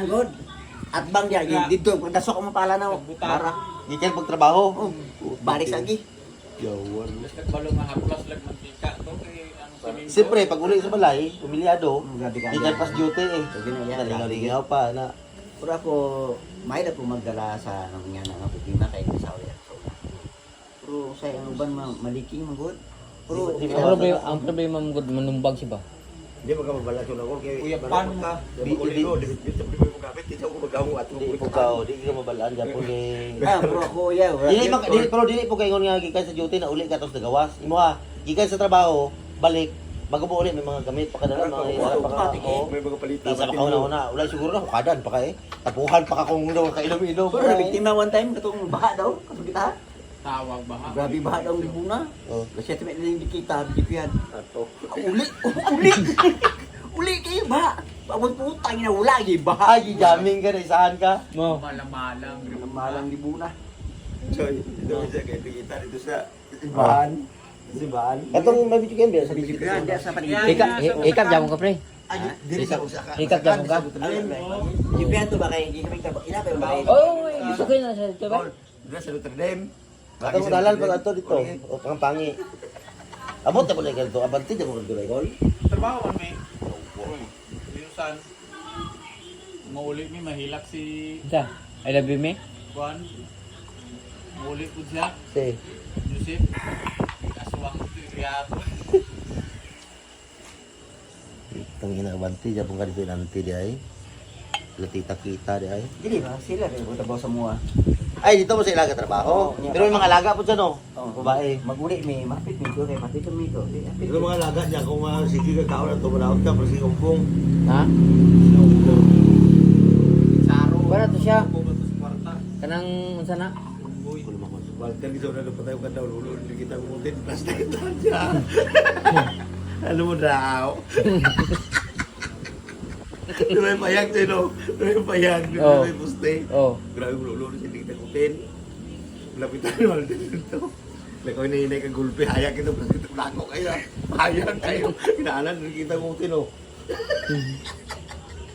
god. At bang diya dito pagdasok mo pala na para Gikan pagtrabaho. balik lagi. Yawan. Basta balo nga haplas lang mantika to kay ang swimming pool. Siyempre, pag uli sa balay, umilyado. Grabe ka. Gikan pas duty eh. Ganyan yan. Lingaw pa na. Pero ako, may na po magdala sa nga nga problema kay Kasaw yan. Pero sa ang uban maliking magod. Pero Ang problema mo gud manumbag siya ba? Hindi magkababala siya ako kay Kuya, paano ka? Di mo gamit, hindi ako magawa at Di po ka, di ka mabalaan dyan po ni... pero ako yeah. Pero dili po kayo nga gikan sa duty na uli ka tapos nagawas. Imo ha, gikan sa trabaho, balik, bago po uli may mga gamit pa kadala, mga isa pa ka. may mga palita. Isa pa ka una. Wala siguro na hukadan pa ka eh. Tapuhan pa ka kung daw kainom-inom. Pero nabiktima one time katong baha daw, katong kita. Tawag ba ha? Grabe baha daw ang libuna. Oh. Kasi timi na yung dikita, dipian. Ato. Uli kayo ba? Pagod putang ina wala gi baha. Ay, jamming ka na, isahan ka. Mo. Malang-malang. Malang libuna. So, ito siya kay Pigita dito sa Simbahan. Simbahan. Katong mabitikin ba sa Sabi video? ko diya sa paningin. Ikap jamon ka pre. Ay, Dili sa usa ka. Ikap jamon ka. Dipian to ba kay gi kami ina pa ba kay? Oh, gusto ko na sa ito ba? Dito sa Notre Dame. Katong dalan pa ato dito. O pangpangi. Abot na po na ganito. Abanti na mo ganito na ikol. Trabaho man may. Liusan. Mauli mi mahilak si Sa, I love you me. Juan. Mauli po siya. Si. Joseph. Kasuwang ito yung riyato. Itong inabanti, dyan pong ganito nanti di ay. Latita-kita di ay. Dili ba sila kay trabaho sa mua. Ay, dito mo sa ilaga trabaho. Oo, Pero may mga alaga po dyan, no? Oh, Babae. maguli mi, mapit mi ko kay mapit mi ko. Ito mga laga niya kung mga sige ka kaon at tumanaot ka pero si kumpong. Ha? Saro. Para to siya. Pumunta sa kwarta. Kanang unsa na? Unggoy. Walter gito na patay ka daw lulo hindi kita kumutin plastic ito siya. Ano mo daw? Di ba yung payag sa'yo, no? Di ba yung payag? Di ba yung puste? Oh. Grabe mo lulo hindi kita kumutin. Lapitan mo Walter dito. Like, kung hinahinay ka gulpi, hayag ito, plastic ito, nako kayo. Hayag kayo. Kinaalan, hindi kita kumutin, no?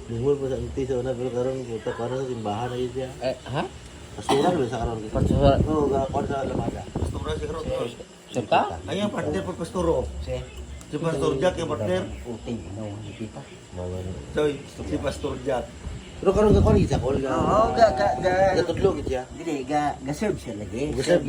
Bungol po sa inti sa una, pero karon puta para sa simbahan na yun siya. Ha? Pasuran ba sa karon? Pasuran. Oo, karon sa lamada. Pastora si Karot. Sir ka? Ay, yung partner po, Pastoro. Si Pastor Jack, yung partner. Puting no dikita. So, si Pastor Jack. Pero karon ka kon isa kol ga. Oo, ga Gatudlo gid siya. dili ga serve siya lagi. Ga-serve